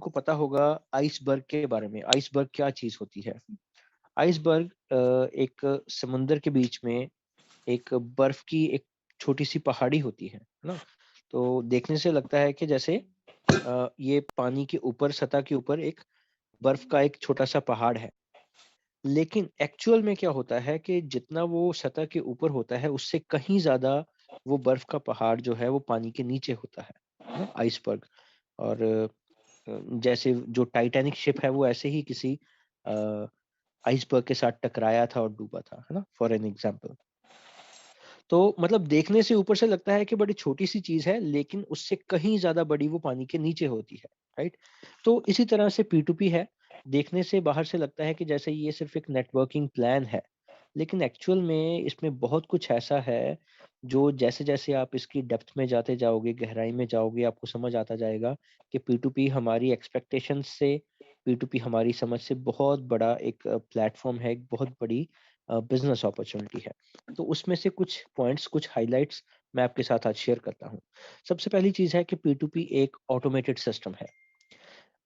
को पता होगा आइसबर्ग के बारे में। आइसबर्ग क्या चीज़ होती है? आइसबर्ग एक समुंदर के बीच में एक बर्फ की एक छोटी-सी पहाड़ी होती है ना? तो देखने से लगता है कि जैसे ये पानी के ऊपर सतह के ऊपर एक बर्फ का एक छोटा-सा पहाड़ है। लेकिन एक्चुअल में क्या होता है कि जितना वो सतह के ऊपर होता है, उससे कहीं ज़्यादा वो बर्फ का पहाड़ जो है वो पानी के नीचे होता है ना? आइसबर्ग। और जैसे जो टाइटैनिक शिप है वो ऐसे ही किसी अ, आइसबर्ग के साथ टकराया था और डूबा था, है ना? For an example. तो मतलब देखने से ऊपर से लगता है कि बड़ी छोटी-सी चीज़ है, लेकिन उससे कहीं ज़्यादा बड़ी वो पानी के नीचे होती है, राइट? तो इसी तरह से P2P है, देखने से बाहर से लगता है कि जैसे ये सिर्फ़ एक नेटवर्किंग प्लान है, लेकिन एक्चुअल में इसमें बहुत कुछ ऐसा है, जो जैसे-जैसे आप इसकी डेप्थ में जाते जाओगे, गहराई में जाओगे, आपको समझ आता जाएगा कि P2P हमारी एक्सपेक्टेशंस से, P2P हमारी समझ से बहुत बड़ा एक प्लेटफ़ॉर्म है, एक बहुत बड़ी बिज़नेस अपॉर्च्युनिटी है। तो उसमें से कुछ पॉइंट्स, कुछ हाइलाइट्स मैं आपके साथ आज शेयर करता हूँ। सबसे पहली चीज़ है कि P2P एक ऑटोमेटेड सिस्टम है।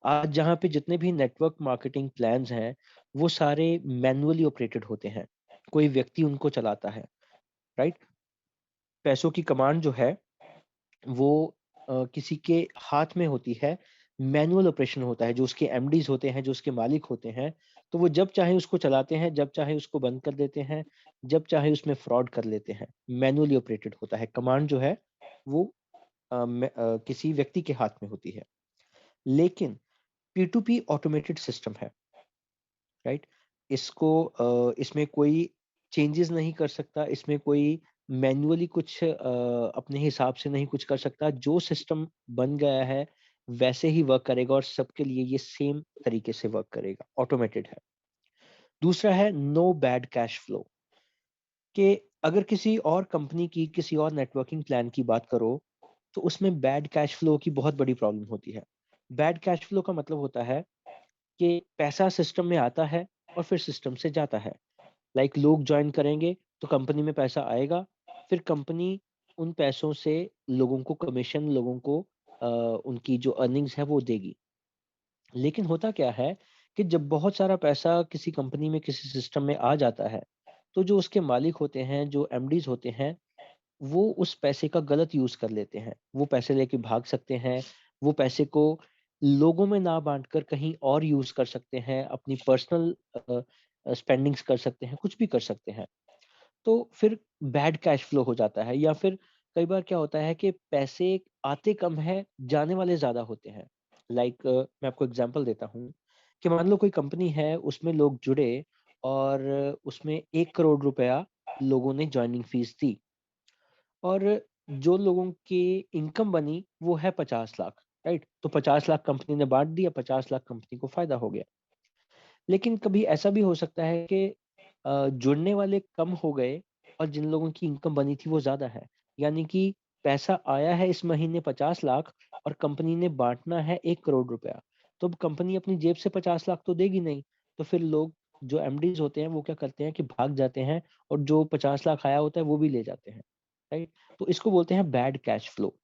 आज जहाँ पे जितने भी नेटवर्क मार्केटिंग प्लान्स हैं, वो सारे मैन्युअली ऑपरेटेड होते हैं। कोई व्यक्ति उनको चलाता है, राइट? पैसों की कमांड जो है वो किसी के हाथ में होती है, मैनुअल ऑपरेशन होता है, जो उसके एमडीज़ होते हैं, जो उसके मालिक होते हैं, तो वो जब चाहे उसको चलाते हैं, जब चाहे उसको बंद कर देते हैं, जब चाहे उसमें फ्रॉड कर लेते हैं। मैनुअली ऑपरेटेड होता है, कमांड जो है वो किसी व्यक्ति के हाथ में होती है। लेकिन P2P ऑटोमेटेड सिस्टम है, राइट? इसमें कोई चेंजेस नहीं कर सकता, इसमें कोई मैन्युअली कुछ अपने हिसाब से नहीं कुछ कर सकता। जो सिस्टम बन गया है, वैसे ही वर्क करेगा और सबके लिए ये सेम तरीके से वर्क करेगा, ऑटोमेटेड है। दूसरा है नो बैड कैश फ्लो, कि अगर किसी और कंपनी की, किसी और नेटवर्किंग प्लान की बात करो, तो उसमें बैड कैश फ्लो की बहुत बड़ी प्रॉब्लम होती है। बैड कैश फ्लो का मतलब होता है कि पैसा सिस्टम में आता है और फिर सिस्टम से जाता है। लाइक लोग जॉइन करेंगे तो कंपनी में पैसा आएगा, फिर कंपनी उन पैसों से लोगों को कमीशन, लोगों को उनकी जो अर्निंग्स है वो देगी। लेकिन होता क्या है कि जब बहुत सारा पैसा किसी कंपनी में, किसी सिस्टम में आ जाता है, तो जो उसके मालिक होते हैं, जो एमडीज़ होते हैं, वो उस पैसे का गलत यूज़ कर लेते हैं। वो पैसे लेके भाग सकते हैं, वो पैसे को लोगों में ना बाँट कर कहीं और यूज़ कर सकते हैं, अपनी पर्सनल स्पेंडिंग्स कर सकते हैं, कुछ भी कर सकते हैं। तो फिर बैड कैश फ्लो हो जाता है, या फिर कई बार क्या होता है कि पैसे आते कम हैं, जाने वाले ज़्यादा होते हैं। लाइक मैं आपको एग्ज़ाम्पल देता हूँ कि मान लो कोई कंपनी है, उसमें लोग जुड़े और उसमें 1 करोड़ रुपया लोगों ने जॉइनिंग फ़ीस दी और जो लोगों की इनकम बनी वो है 50 लाख, राइट? तो 50 लाख कंपनी ने बाँट दिया, 50 लाख कंपनी को फ़ायदा हो गया। लेकिन कभी ऐसा भी हो सकता है कि जुड़ने वाले कम हो गए और जिन लोगों की इनकम बनी थी वो ज़्यादा है। यानी कि पैसा आया है इस महीने 50 लाख और कंपनी ने बाँटना है 1 करोड़ रुपया। तो अब कंपनी अपनी जेब से 50 लाख तो देगी नहीं। तो फिर लोग जो एमडीज़ होते हैं वो क्या करते हैं कि भाग जाते हैं और जो 50 लाख आया होता है वो भी ले जाते हैं, राइट? तो इसको बोलते हैं बैड कैश फ्लो।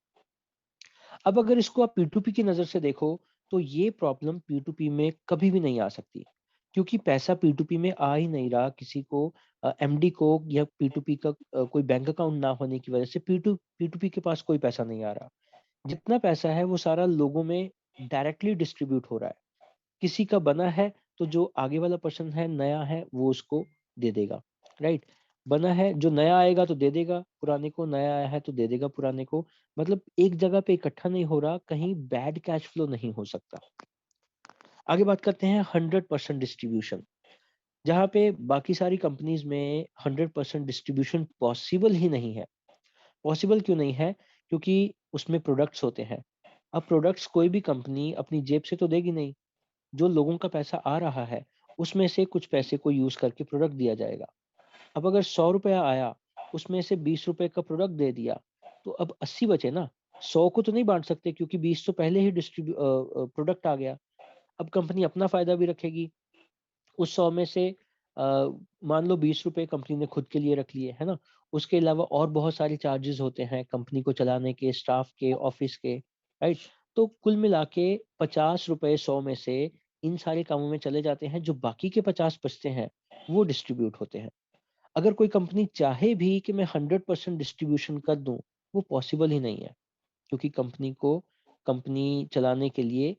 अब अगर इसको आप P2P की नज़र से देखो, तो ये प्रॉब्लम P2P में कभी भी नहीं आ सकती, क्योंकि पैसा P2P में आ ही नहीं रहा। किसी को एमडी को या P2P का कोई बैंक अकाउंट ना होने की वजह से P2P के पास कोई पैसा नहीं आ रहा। जितना पैसा है वो सारा लोगों में डायरेक्टली डिस्ट्रीब्यूट हो रहा है। किसी का बना है तो जो आगे वाला पर्सन है, नया है, वो उसको दे देगा, राइट? बना है, जो नया आएगा तो दे देगा पुराने को, नया आया है तो दे देगा पुराने को। मतलब एक जगह पे इकट्ठा नहीं हो रहा, कहीं बैड कैश फ्लो नहीं हो सकता। आगे बात करते हैं 100% डिस्ट्रीब्यूशन, जहाँ पे बाकी सारी कंपनीज़ में 100% डिस्ट्रीब्यूशन पॉसिबल ही नहीं है। पॉसिबल क्यों नहीं है? क्योंकि उसमें प्रोडक्ट्स होते हैं। अब प्रोडक्ट्स कोई भी कंपनी अपनी जेब से तो देगी नहीं। जो लोगों का पैसा आ रहा है, उसमें से कुछ पैसे को यूज़ करके प्रोडक्ट दिया जाएगा। अब अगर ₹100 आया, उसमें से ₹20 का प्रोडक्ट दे दिया, तो अब 80 बचे ना। 100 को तो नहीं बाँट सकते क्योंकि 20 तो पहले ही प्रोडक्ट आ गया। अब कंपनी अपना फ़ायदा भी रखेगी। उस 100 में से अ, मान लो ₹20 कंपनी ने खुद के लिए रख लिए, है ना? उसके अलावा और बहुत सारे चार्जेज़ होते हैं कंपनी को चलाने के, स्टाफ के, ऑफ़िस के, राइट? तो कुल मिला के 50 रुपए 100 में से इन सारे कामों में चले जाते हैं, जो बाकी के 50 बचते हैं वो डिस्ट्रीब्यूट होते हैं। अगर कोई कंपनी चाहे भी कि मैं 100% डिस्ट्रीब्यूशन कर दूं, वो पॉसिबल ही नहीं है, क्योंकि कंपनी को कंपनी चलाने के लिए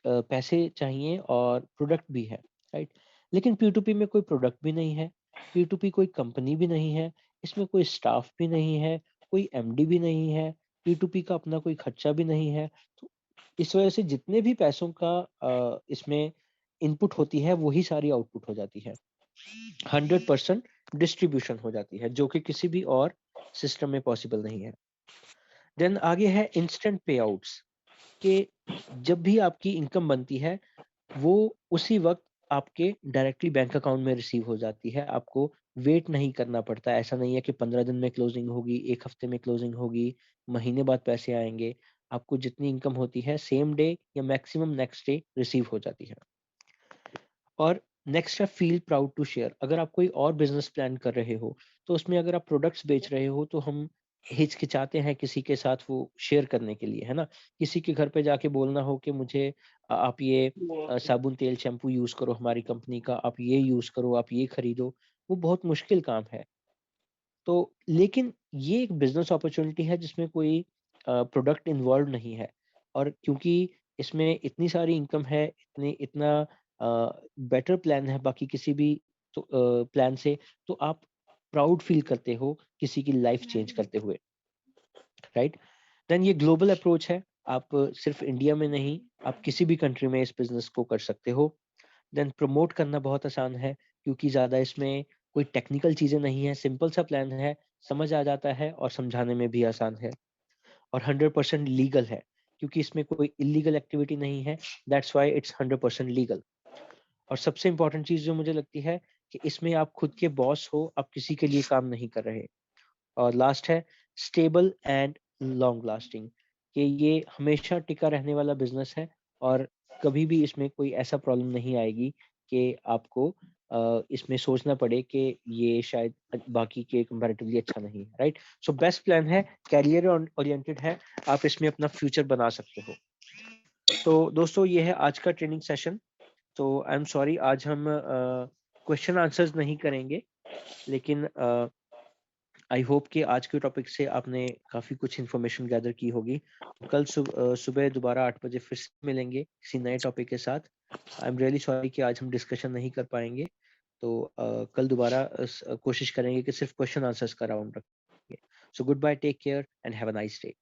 पैसे चाहिए और प्रोडक्ट भी है, राइट? लेकिन P2P में कोई प्रोडक्ट भी नहीं है, P2P कोई कंपनी भी नहीं है, इसमें कोई स्टाफ भी नहीं है, कोई एमडी भी नहीं है, P2P का अपना कोई खर्चा भी नहीं है। तो इस वजह से जितने भी पैसों का इसमें इनपुट होती है वही सारी आउटपुट हो जाती है। 100% डिस्ट्रीब्यूशन हो जाती है, जो कि किसी भी और सिस्टम में पॉसिबल नहीं है। देन आगे है इंस्टेंट पे आउट्स, कि जब भी आपकी इनकम बनती है वो उसी वक्त आपके डायरेक्टली बैंक अकाउंट में रिसीव हो जाती है। आपको वेट नहीं करना पड़ता। ऐसा नहीं है कि 15 दिन में क्लोजिंग होगी, 1 हफ्ते में क्लोजिंग होगी, महीने बाद पैसे आएंगे। आपको जितनी इनकम होती है सेम डे या मैक्सिमम नेक्स्ट डे रिसीव हो जाती है। और नेक्स्ट है फील प्राउड टू शेयर। अगर आप कोई और बिजनेस प्लान कर रहे हो, तो उसमें अगर आप प्रोडक्ट्स बेच रहे हो तो हम हिचकिचाते हैं किसी के साथ वो शेयर करने के लिए, है ना? किसी के घर पे जाके बोलना हो कि मुझे आप ये साबुन तेल शैम्पू यूज करो हमारी कंपनी का, आप ये यूज करो, आप ये खरीदो, वो बहुत मुश्किल काम है। तो लेकिन ये एक बिजनेस अपॉर्चुनिटी है जिसमें कोई प्रोडक्ट इन्वॉल्व नहीं है, और क्योंकि इसमें इतनी सारी इनकम है, इतनी इतना बेटर प्लान है बाकी किसी भी तो प्लान से, तो आप प्राउड फील करते हो किसी की लाइफ चेंज करते हुए, राइट? देन ये ग्लोबल अप्रोच है। आप सिर्फ इंडिया में नहीं, आप किसी भी कंट्री में इस बिजनेस को कर सकते हो। देन प्रमोट करना बहुत आसान है, क्योंकि ज़्यादा इसमें कोई टेक्निकल चीज़ें नहीं है, सिंपल सा प्लान है, समझ आ जाता है और समझाने में भी आसान है। और 100% लीगल है, क्योंकि इसमें कोई इल्लीगल एक्टिविटी नहीं है, दैट्स व्हाई इट्स 100% लीगल। और सबसे इम्पोर्टेंट चीज़ जो मुझे लगती है कि इसमें आप खुद के बॉस हो, आप किसी के लिए काम नहीं कर रहे। और लास्ट है स्टेबल एंड लॉन्ग लास्टिंग, कि ये हमेशा टिका रहने वाला बिजनेस है, और कभी भी इसमें कोई ऐसा प्रॉब्लम नहीं आएगी कि आपको इसमें सोचना पड़े कि ये शायद बाकी के कंपैरेटिवली अच्छा नहीं है, राइट? सो बेस्ट प्लान है, कैरियर ओरिएंटेड है, आप इसमें अपना फ्यूचर बना सकते हो। तो दोस्तों ये है आज का ट्रेनिंग सेशन। तो आई एम सॉरी आज हम क्वेश्चन आंसर्स नहीं करेंगे, लेकिन आई होप कि आज के टॉपिक से आपने काफ़ी कुछ इन्फॉर्मेशन गैदर की होगी। कल सुबह दोबारा 8 बजे फिर से मिलेंगे किसी नए टॉपिक के साथ। आई एम रियली सॉरी कि आज हम डिस्कशन नहीं कर पाएंगे। तो कल दोबारा कोशिश करेंगे कि सिर्फ क्वेश्चन आंसर्स का राउंड रखेंगे। So goodbye, take care and have a nice day.